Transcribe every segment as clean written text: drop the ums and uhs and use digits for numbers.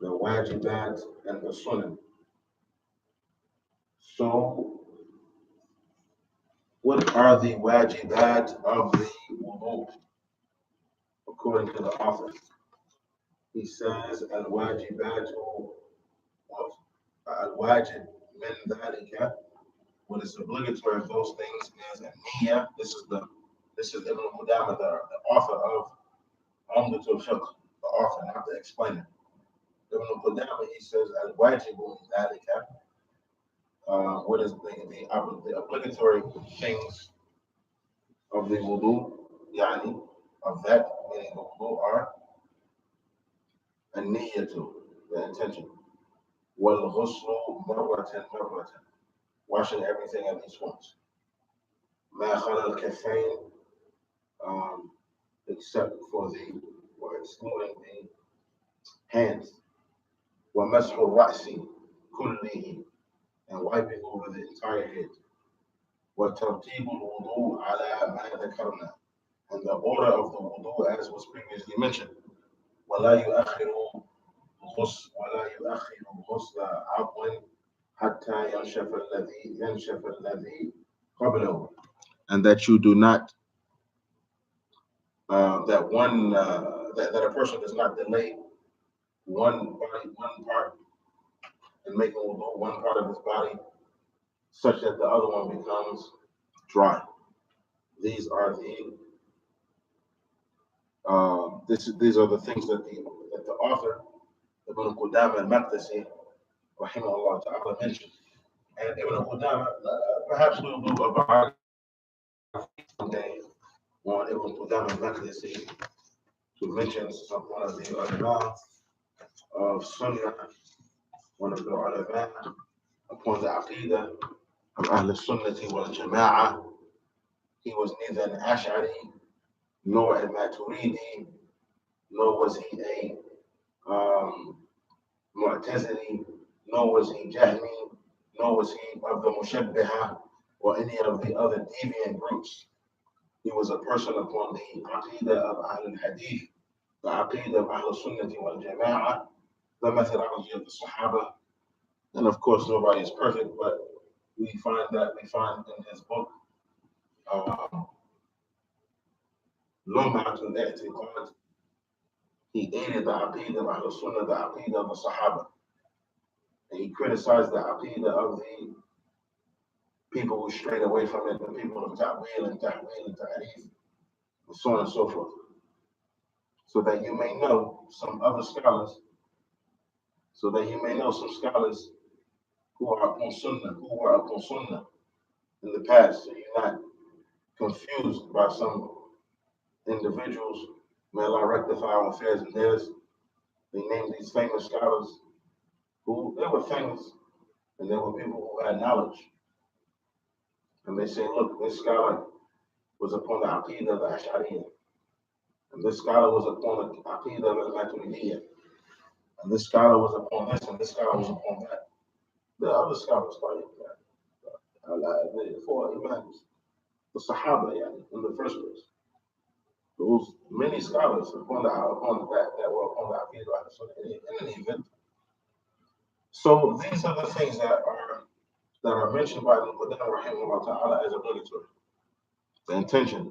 the wajibat and the sunnah. So, what are the wajibat of the wudu? According to the author, he says al-wajibatu al-wajib min dhalika. What is obligatory of those things is a niyyah. This is Ibn Qudama, the author of Umdatul Fiqh, the author, not the explainer. Ibn Qudama, he says al-wajibu min dhalika. What is the obligatory things of the wudu, yani, of that, meaning the wudu are an-niyyatu, the intention, wal-ghuslu marratan, washing everything at least once. Ma khala al-kaffayn, except for or excluding the hands. Wa mashu al-ra'si kullihi, and wiping over the entire head. Wa tartibu al-wudu ala ma dhakarna, and the order of the wudu as was previously mentioned. ولا يؤخر غسل عضو حتى ينشف الذي قبله, and that you do not that a person does not delay one part and make wudu, one part of his body such that the other one becomes dry. These are these are the things that the author Ibn Qudama al-Maqdisi rahimahullah ta'ala mentioned. And Ibn Qudama, perhaps we'll do a biography someday on Ibn Qudama al-Maqdisi, who mentions one of the ulama of Sunnah, one of the ulama upon the Aqidah of Ahl Sunnati wal Jama'ah. He was neither an Ash'ari nor a Maturidi, nor was he a Mu'tazili, nor was he Jahmi, nor was he of the Mushabbiha or any of the other deviant groups. He was a person upon the Aqidah of Ahl al-Hadith, the Aqidah of Ahl Sunnati wal Jama'ah, the methodology of the Sahaba. And of course, nobody is perfect, but we find in his book, Lum'atul I'tiqad, he aided the Aqidah of Ahl Sunnah, the Aqidah of the Sahaba. And he criticized the Aqidah of the people who strayed away from it, the people of Ta'wil and Tahwil and Ta'rif, and so on and so forth. So that you may know some scholars who are upon Sunnah in the past, so you're not confused by some individuals. May Allah rectify our affairs and theirs. They named these famous scholars who they were famous, and there were people who had knowledge. And they say, look, this scholar was upon the Aqidah of the Ash'ariyah, and this scholar was upon the Aqidah of the Maturidiyah, and this scholar was upon this, and this scholar was upon that. The other scholars like that. The four Imams, the Sahaba, in the first place. Those many scholars upon that were upon the Aqidah of the in any event. So these are the things that are mentioned by Ibn Qudama rahimahullah ta'ala as obligatory. The intention,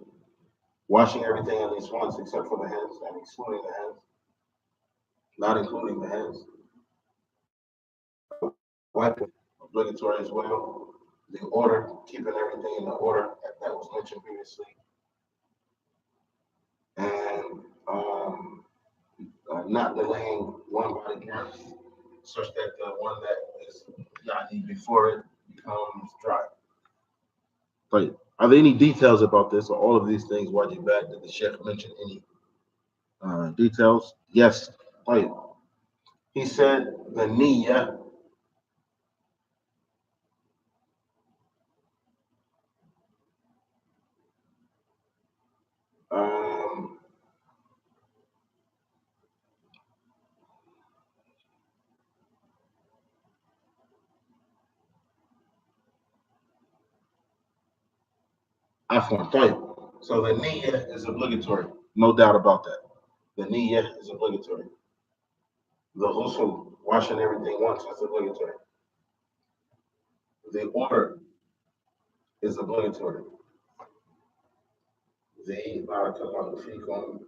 washing everything at least once except for the hands and excluding the hands, not including the hands. Wiping, obligatory as well. The order, keeping everything in the order that was mentioned previously. And not delaying one body part such that the one that is before it becomes dry. But are there any details about this or all of these things? Wajibat, did the Sheikh mention any details? Yes. Right. He said the niyyah so the niyyah is obligatory, no doubt about that. The niyyah is obligatory. The ghusl, washing everything once, is obligatory. The order is obligatory. The barakallahu fikum,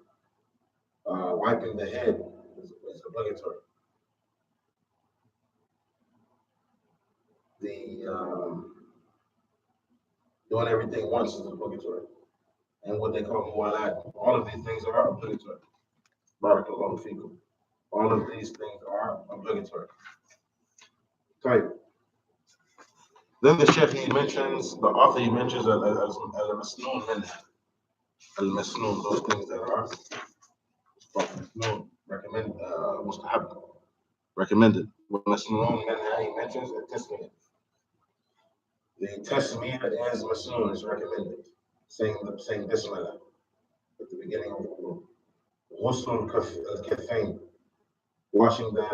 wiping the head is obligatory. The doing everything once is obligatory. And what they call muwalat, all of these things are obligatory. Barakallahu fikum. All of these things are obligatory. Right. Then the Sheikh he mentions, the author he mentions al-masnoon minha. Al-masnoon, those things that are masnoon, mustahab, recommended. When masnoon minha, he mentions a tasmiyah. The tasmiyah is masnoon, is recommended. Saying bismillah at the beginning of the wudu. Ghusl al-kaffayn, washing the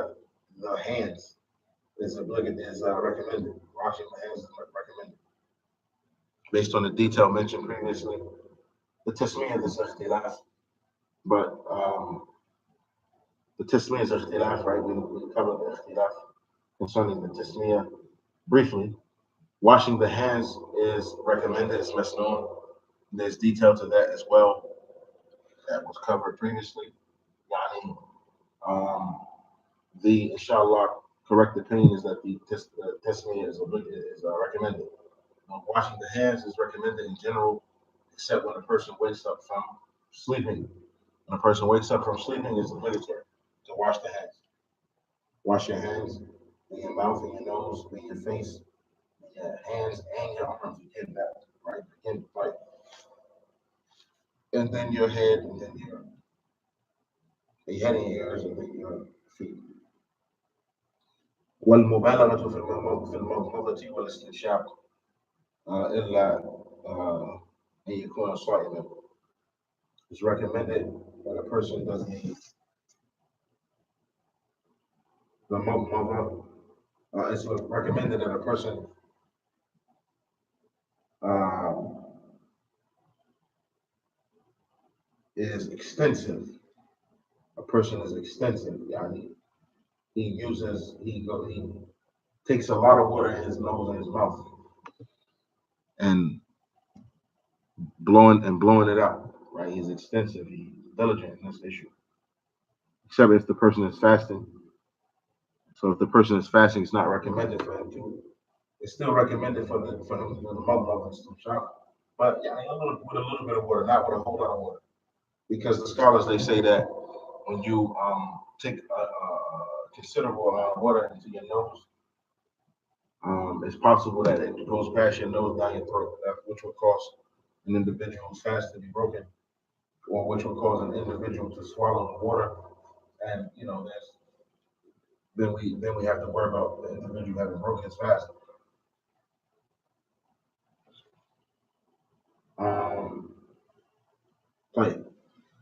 hands is recommended. Washing the hands is recommended. Based on the detail mentioned previously, the tasmiyah is ikhtilaf, but the tasmiyah is ikhtilaf, right? We covered the ikhtilaf concerning the tasmiyah briefly. Washing the hands is recommended, it's masnoon. There's detail to that as well that was covered previously. Yani, the inshallah correct opinion is that the tasmiyah is recommended. Washing the hands is recommended in general, except when a person wakes up from sleeping. When a person wakes up from sleeping, it's obligatory to wash the hands. Wash your hands, in your mouth, in your nose, in your face, in your hands and your arms. Again, that right? Again, right. And then your head, and then your head and your ears, and then your feet. والمبالغة في المضمضة والاستنشاق إلا أن يكون صائما. It's recommended that a person does the mother. It's recommended that a person is extensive. A person is extensive. Yani he takes a lot of water in his nose and his mouth and blowing it out. Right? He's extensive. He's diligent in this issue. Except if the person is fasting. So if the person is fasting, it's not recommended for him to. It's still recommended for him to do the mother and some shower. But yeah, with a little bit of water, not with a whole lot of water. Because the scholars they say that when you take a considerable amount of water into your nose, it's possible that it goes past your nose down your throat, which will cause an individual's fast to be broken, or which will cause an individual to swallow the water, and then we have to worry about the individual having broken his fast. Right.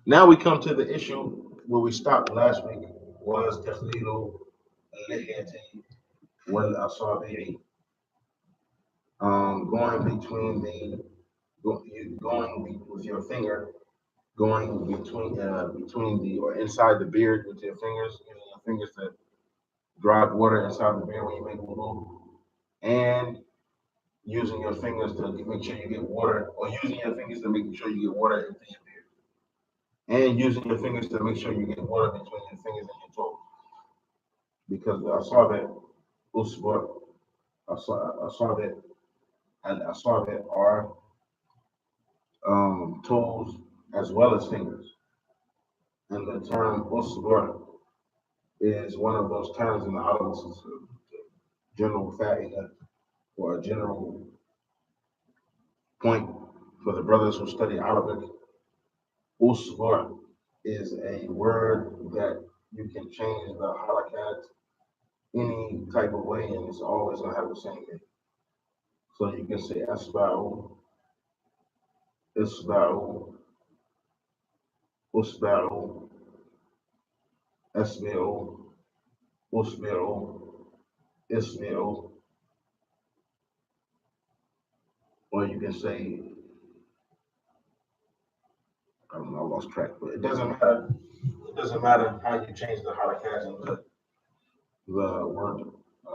Now we come to the issue where we stopped last week was تخليل اللحية والأصابع. Going with your finger, going between the or inside the beard with your fingers, using your fingers to drop water inside the beard when you make wudu, and using your fingers to make sure you get water, or using your fingers to make sure you get water into your beard, and using your fingers to make sure you get water between your fingers and your toes, because the asabi, usbur, asabi, and asabi are toes as well as fingers. And the term usbur is one of those terms in the Arabic, general fa'idah, or a general point for the brothers who study Arabic. Usbur is a word that you can change the harakat any type of way, and it's always gonna have the same meaning. So you can say asba'u, isba'u, usba'u, asbi'u, usbi'u, isbi'u, or you can say, I don't know, I lost track, but it doesn't matter. It doesn't matter how you change the harakat the word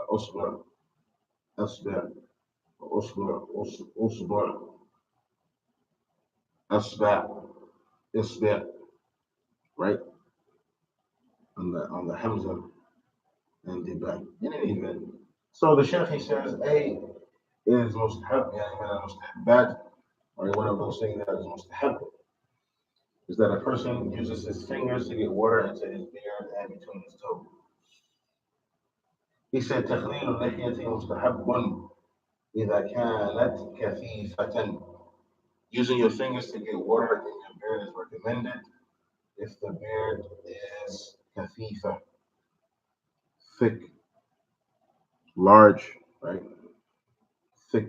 usbur, asbab, usbur, usbur, asbab, isbab, right? On the hamza and the back. In any event, so the Shaykh he says A is mustahab, mustahab, or one of those things that is mustahab, is that a person uses his fingers to get water into his beard and between his toes. He said تخليل اللحية مستحب إذا كانت كثيفة. Using your fingers to get water in your beard is recommended if the beard is كثيفة, thick, large, right? Thick.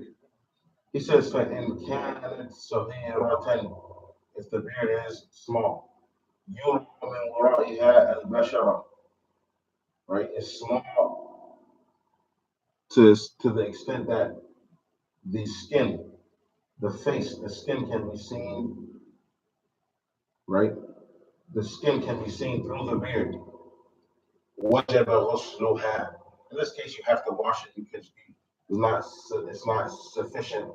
He says فإن كانت صغيرة, if the beard is small. يرى من ورائها البشرة, right? It's small to the extent that the skin, the face, the skin can be seen, right? The skin can be seen through the beard. وجب غسلها. In this case, you have to wash it because it's not sufficient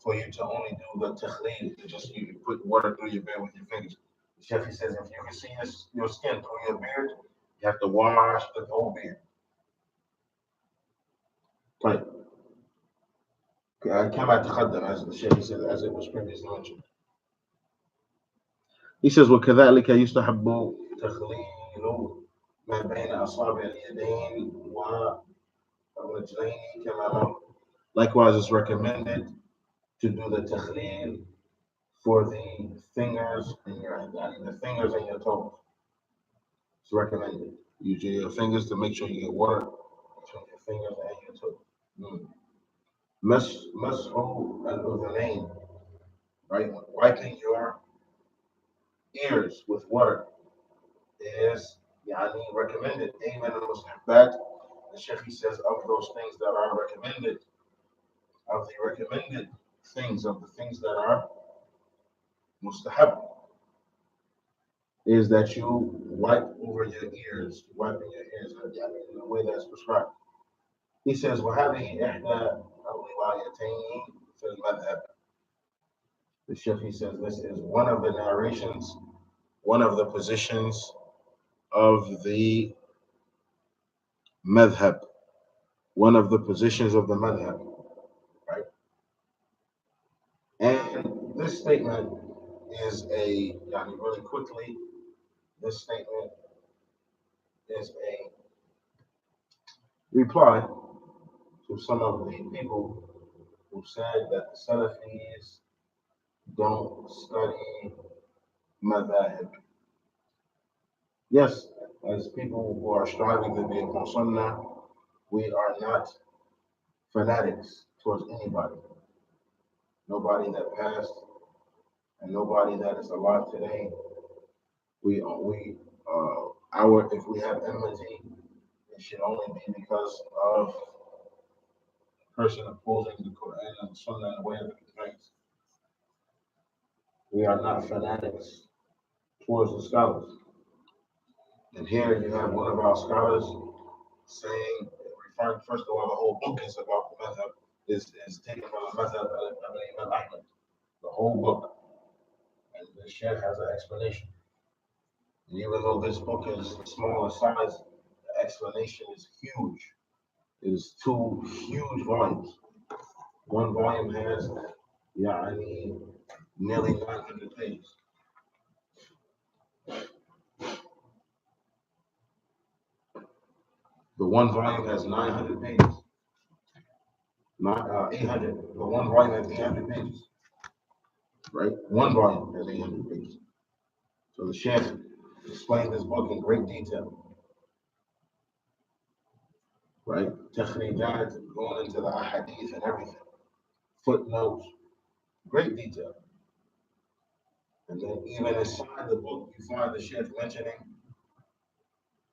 for you to only do the takhleel, to just you put water through your beard with your fingers. The Shafi says if you can see your skin through your beard, you have to wash the whole beard. Right. كما تقدم, as the Shafi says, as it was previously mentioned. He says وكذلك يستحب تخليل ما بين أصابع اليدين والرجلين كما. Likewise, it's recommended to do the takhleel for the fingers and your toes. It's recommended. Use your fingers to make sure you get water between your fingers and your toes. Mashu al-udhanayn, right? Wiping your ears with water is recommended. Amen. Al-mustahbat. The Shaykh says of those things that are recommended, of the recommended things, of the things that are mustahab, is that you wipe over your ears, wiping your ears in the way that's prescribed. He says, وَهَذِهِ إِحْدَى الرِّوَايَتَيْنِ فِي الْمَذْهَبِ. The Shafi says this is one of the narrations, one of the positions of the madhab, one of the positions of the madhab, right? And this statement is really quickly, this statement is a reply to some of the people who said that the Salafis don't study madhab. Yes, as people who are striving to be upon sunnah, we are not fanatics towards anybody. Nobody that passed and nobody that is alive today. If we have enmity, it should only be because of a person opposing the Quran and the Sunnah and the way of the things. We are not fanatics towards the scholars. And here you have one of our scholars saying, referring, first of all, the whole book is about the madhab, is taken from the madhab of Imam Ahmad. The whole book. And the Shaykh has an explanation. And even though this book is small in size, the explanation is huge. It is 2 huge volumes. One volume has nearly 900 pages. The one volume has 900 pages. Not 800. The one volume has 800 pages. Right? One volume has 800 pages. So the Shaykh explained this book in great detail. Right? Takhrijat, going into the ahadith and everything. Footnotes, great detail. And then even inside the book, you find the Shaykh mentioning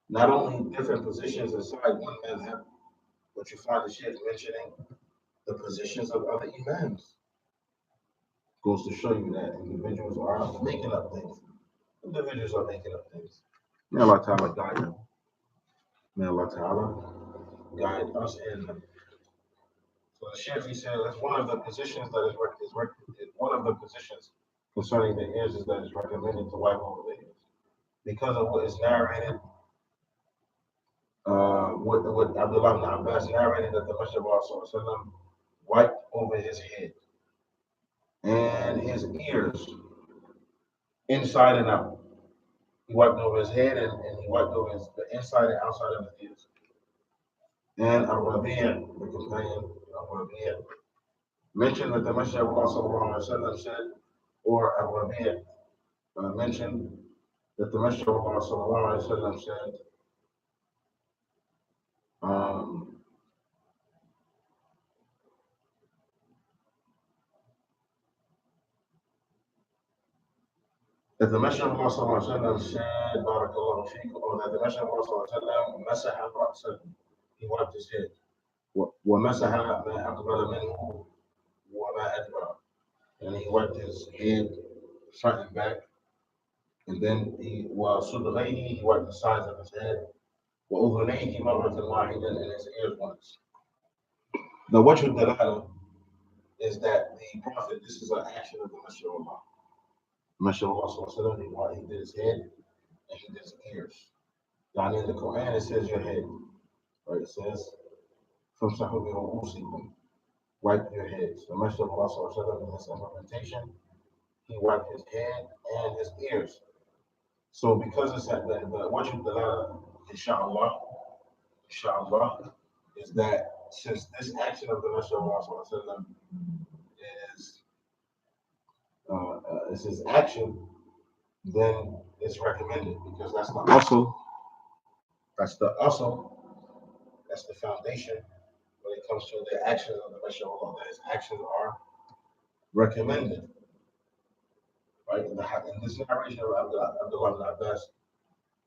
not only different positions inside one madhab, but you find the Shaykh mentioning the positions of other imams. Goes to show you that individuals are making up things. Individuals are making up things. May Allah Ta'ala guide them. May Allah Ta'ala guide us in them. So the Shaykh, he said, that's one of the positions that is one of the positions concerning the ears is that it's recommended to wipe over the ears. Because of what is narrated, what Abdullah ibn Abbas narrated that the Messenger of Allah wiped over his head and his ears inside and out. He wiped over his head and he wiped over the inside and outside of his ears. And Al-Rabi', the companion Al-Rabi', mentioned that the Messenger of Allah said, or Al-Rabi' mentioned that the Messenger of Allah said, um, that the Messenger of Allah said, Barakallahu feek, or that the Messenger of Allah masaha ra'sahu, he wiped his head. وَمَسَحَ مَا أَقْبَلَ مِنْهُ وَمَا أَدْبَرَ, and he wiped his head front and back, and then he wiped the sides of his head, وَأُذُنَيْهِ مَرَّةً وَاحِدًا, and his ears once. The wajh al-dalala is that the Prophet, this is an action of the Messenger of Allah. The Messenger of Allah, he did his head and he did his ears. Now in the Quran it says your head, right? It says, فَامْسَحُوا بِرُءُوسِكُمْ, wipe your heads. The Messenger of Allah in his implementation, he wiped his head and his ears. So because it's that, the wajh al-dalala, inshallah, is that since this action of the Messenger of Allah is his action, then it's recommended because that's the also that's the foundation when it comes to the actions of the Messenger of Allah, that his actions are recommended. Right? In this narration of Abdullah ibn Abbas,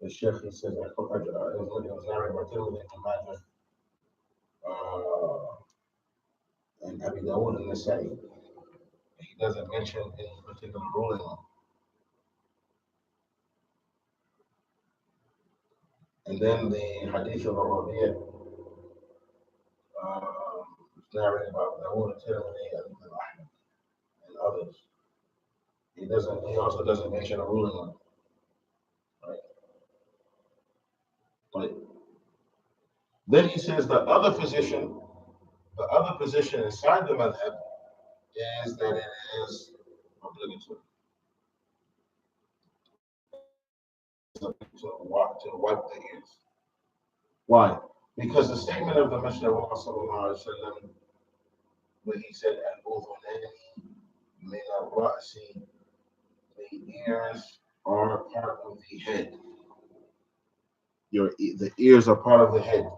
the Sheikh, he says that it was narrated by Tirmidhi and Majah, and Abi Dawud and Nasa'i. He doesn't mention any particular ruling on. And then the hadith of Rabi'ah narrated by Dawud and Tirmidhi and Ahmad and others. He also doesn't mention a ruling on it. Right? Then he says the other position inside the madhab is that it is obligatory to wipe the ears. Why? Because the statement of the Messenger of Allah when he said, "Al-udhunani min al-ra'si," the ears are part of the head. The ears are part of the head.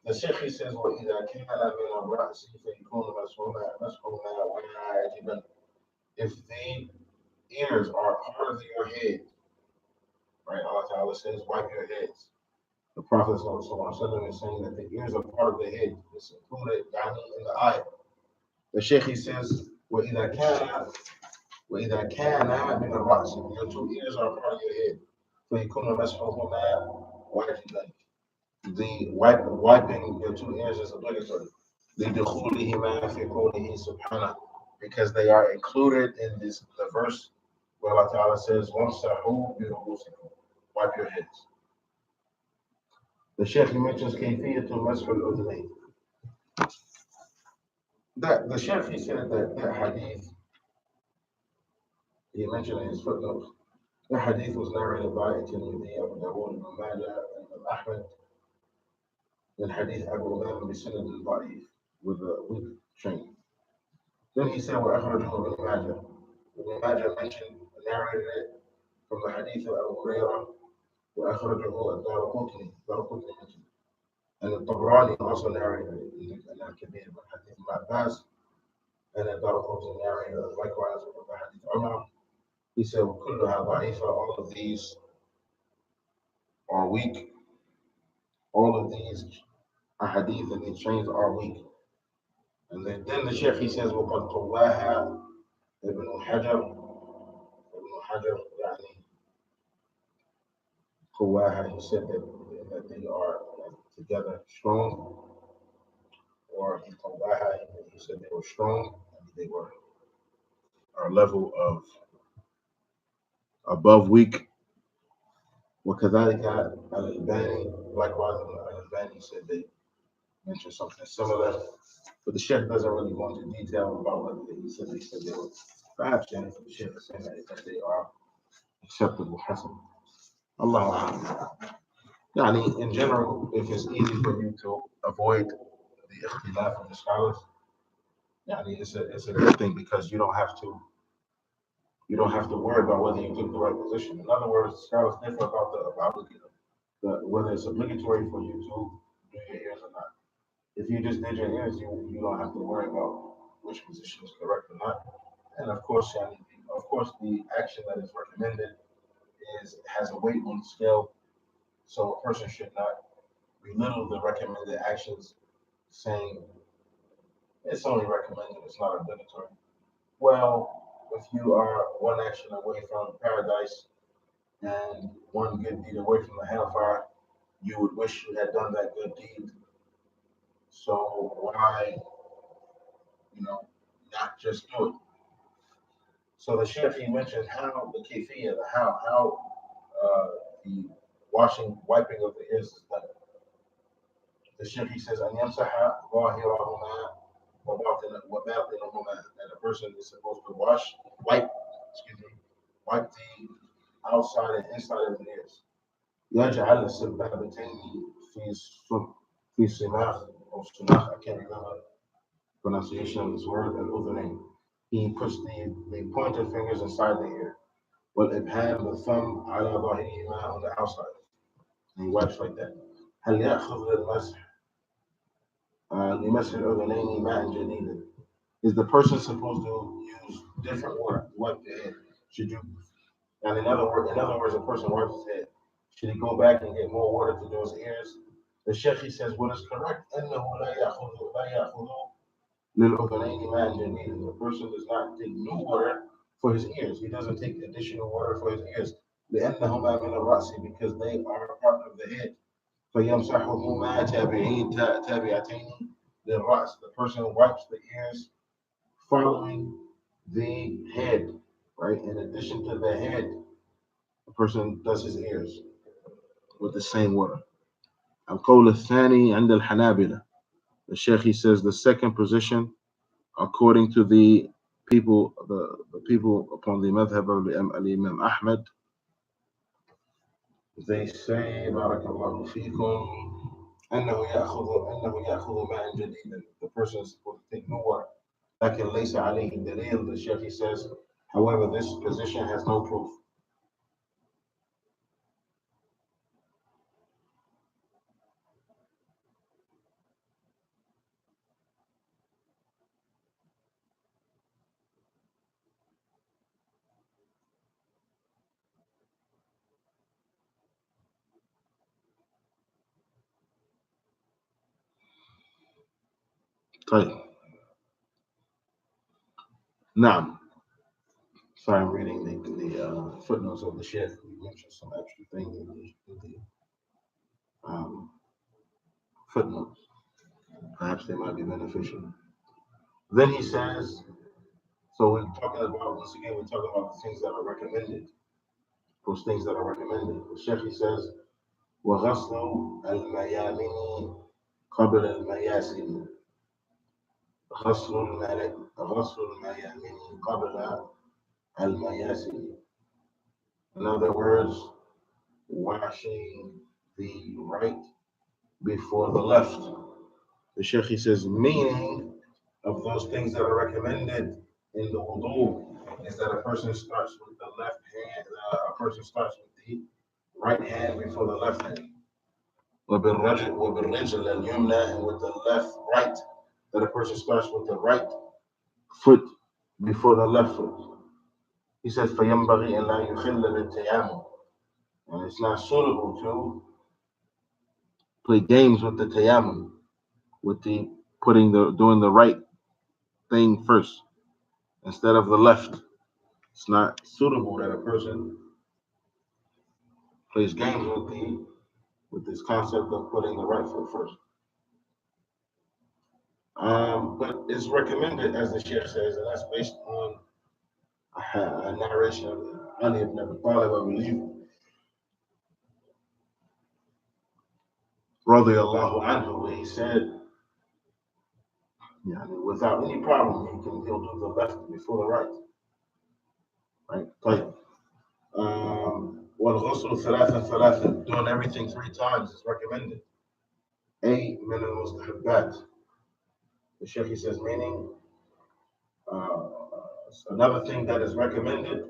The Sheikh says, وَإِذَا كَانَ مِنَ الرَّأْسِ فَيَكُونُ مَسْحُهُمَا وَاجِبًا. If the ears are part of your head, right? Allah Ta'ala says, wipe your heads. The Prophet is saying that the ears are part of the head. It's included in the eye. The Sheikh says, وَإِذَا كَانَ مِنَ الرَّأْسِ, your two ears are part of your head. فَيَكُونُ مَسْحُهُمَا وَاجِبًا. The wiping your two ears is obligatory. Because they are included in the verse where Allah Ta'ala says, wipe your heads. The Shaykh mentions كيفية مسح الأذنين. The Shaykh said that hadith, he mentioned in his footnotes, the hadith was narrated by Tirmidhi, Abu Dawud, Ibn Majah, and Ahmad. In hadith Abu Umama بسند ضعيف, with a weak chain. Then he said, وأخرجه ابن ماجه. Ibn Majah narrated it from the hadith of Abu Hurairah, وأخرجه الدارقطني mentioned. And the Tabrani also narrated it in Al-Kabir by hadith of Abbas, and the Darqutni narrated likewise with the hadith of Umar. He said, وكلها ضعيفة, all of these are weak. All of these hadith and these chains are weak. And then the Sheikh, he says, وَقَدْ قَوَّاهَا ابن حجر يعني قواها, he said that they are together strong, or he said they were strong, and they were our level of above weak. وكذلك الألباني, likewise الألباني said they mentioned something similar, but the Sheikh doesn't really go into detail about whether he said they were perhaps the Sheikh is saying that they are acceptable hasan. Allahu A'lam. Yani, in general, if it's easy for you to avoid the ikhtilaf of the scholars, yani, it's a good thing because you don't have to worry about whether you took the right position. In other words, scholars differ about whether it's obligatory for you to do your ears or not. If you just did your ears, you don't have to worry about which position is correct or not. And of course, the action that is recommended has a weight on the scale, so a person should not belittle the recommended actions, saying it's only recommended, it's not obligatory. Well, if you are one action away from paradise and one good deed away from the hellfire, you would wish you had done that good deed. So why, not just do it? So the Shafi mentioned how the kayfiyya, how the wiping of the ears is done. The Shafi says, "An yamsaha ظاهرهما وباطنهما," that a person is supposed to wipe the outside and inside of the ears. يجعل السبابتين في سماخ or سماخ, I can't remember the pronunciation of this word, الأذنين. He puts the pointed fingers inside the ear. والإبهام, the thumb, على ظاهرهما, on the outside. And he wipes like that. هل يأخذ للمسح لمسح الأذنين ماء جديدا? Is the person supposed to use different water to wipe the head? Should you? And in other words, a person wipes his head. Should he go back and get more water to do his ears? The Sheikh says what is correct. أنه لا يأخذ للأذنين ماء جديدا. The person does not take new water for his ears. He doesn't take additional water for his ears. لأنهما من الرأس, because they are part of the head. فيمسحهما تابعتين للرأس. The person wipes the ears following the head, right? In addition to the head, the person does his ears with the same water. القول الثاني عند الحنابلة. The Sheikh says the second position, according to the people upon the madhab of Imam Ahmad, they say بارك الله فيكم أنه يأخذ ماء جديدا. The person is supposed to take new water. لكن ليس عليه دليل. The Sheikh says, however, this position has no proof. طيب. نعم. Sorry, I'm reading the footnotes of the Sheikh. We mentioned some extra things in the footnotes. Perhaps they might be beneficial. Then he says, so we're talking about, once again, we're talking about the things that are recommended. Those things that are recommended. The Sheikh says, وَغَسْلُ الْمَيَامِنِ قَبْلَ الْمَيَاسِنِ. غسل الميامن قبل المياسر. In other words, washing the right before the left. The Sheikh says, meaning of those things that are recommended in the wudu is that a person starts with the left hand, a person starts with the right hand before the left hand. وبالرجل اليمنى, and with the right, that a person starts with the right foot before the left foot. He says, فَيَنْبَغِي أَنْ لَا يُخِلَّ بِالتَّيَامُمِ. And it's not suitable to play games with the tayammum, with the doing the right thing first instead of the left. It's not suitable that a person plays games with the with this concept of putting the right foot first. But it's recommended, as the Sheikh says, and that's based on a narration of Ali ibn Abi Talib, I believe, radiyallahu anhu, where he said, without any problem, he'll do the left before the right. Right? طيب. والغسل ثلاثا ثلاثا, doing everything 3 times is recommended. من المستحبات. The Sheikh says, meaning another thing that is recommended,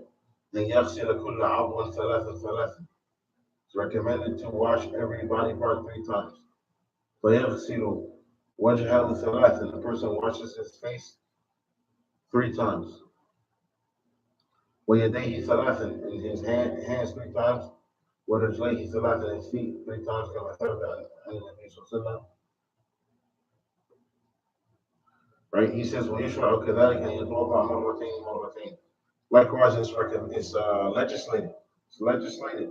أن يغسل كل عضو ثلاثا ثلاثا. It's recommended to wash every body part 3 times. فيغسل وجهه ثلاثا. The person washes his face 3 times. ويديه ثلاثا, and his hands 3 times. ورجليه ثلاثا, his feet 3 times. كما ثبت عن النبي صلى الله عليه وسلم. Right? He says, ويشرع كذلك أن يتوضأ مرتين مرتين. Likewise, it's legislated. It's legislated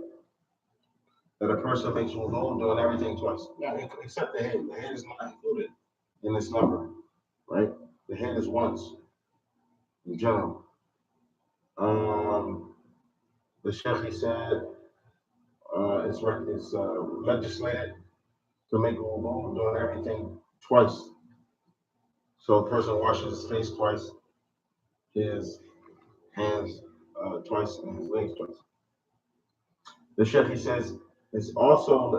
that a person makes wudu doing everything twice. Yeah, except the head. The head is not included in this number, right? The head is once in general. The Sheikh said it's legislated to make wudu doing everything twice. So a person washes his face twice, his hands twice, and his legs twice. The Sheikh says it's also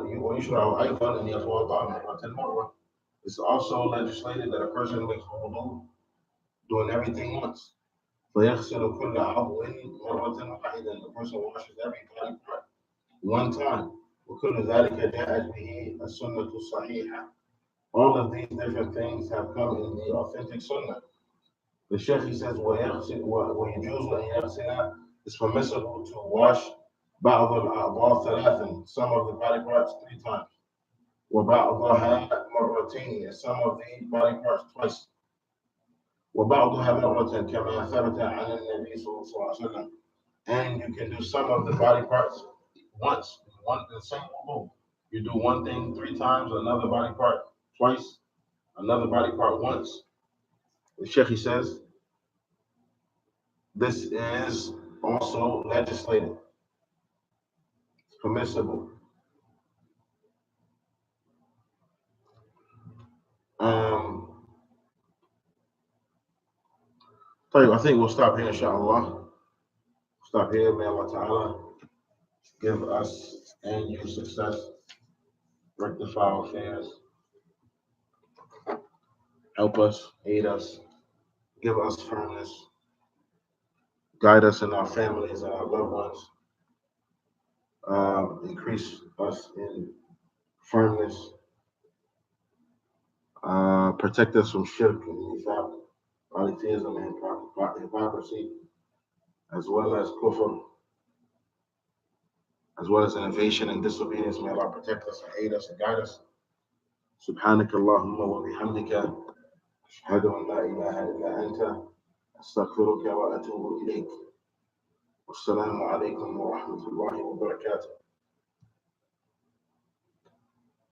it's also legislated that a person makes wudu doing everything once. فيغسل كل عضو مرة واحدة. The person washes every body part 1 time. وكل ذلك جاءت به السنة الصحيحة. All of these different things have come in the authentic sunnah. The Sheikh says ويجوز أن يغسل, it's permissible to wash بعض الأعضاء ثلاثا, some of the body parts 3 times. وبعضها مرتين, and some of the body parts twice. وبعضها مرة كما ثبت عن النبي صلى الله عليه وسلم. And you can do some of the body parts once, the same wudu. You do one thing 3 times, another body part twice, another body part once. The Sheikh says this is also legislated. It's permissible. I think we'll stop here, inshallah. Stop here. May Allah Ta'ala give us and you success, rectify our affairs, help us, aid us, give us firmness, guide us in our families and our loved ones, increase us in firmness, protect us from shirk and nifaq, polytheism and hypocrisy, as well as kufr, as well as innovation and disobedience. May Allah protect us and aid us and guide us. سبحانك اللهم وبحمدك أشهد أن لا إله إلا أنت أستغفرك وأتوب إليك. والسلام عليكم ورحمة الله وبركاته.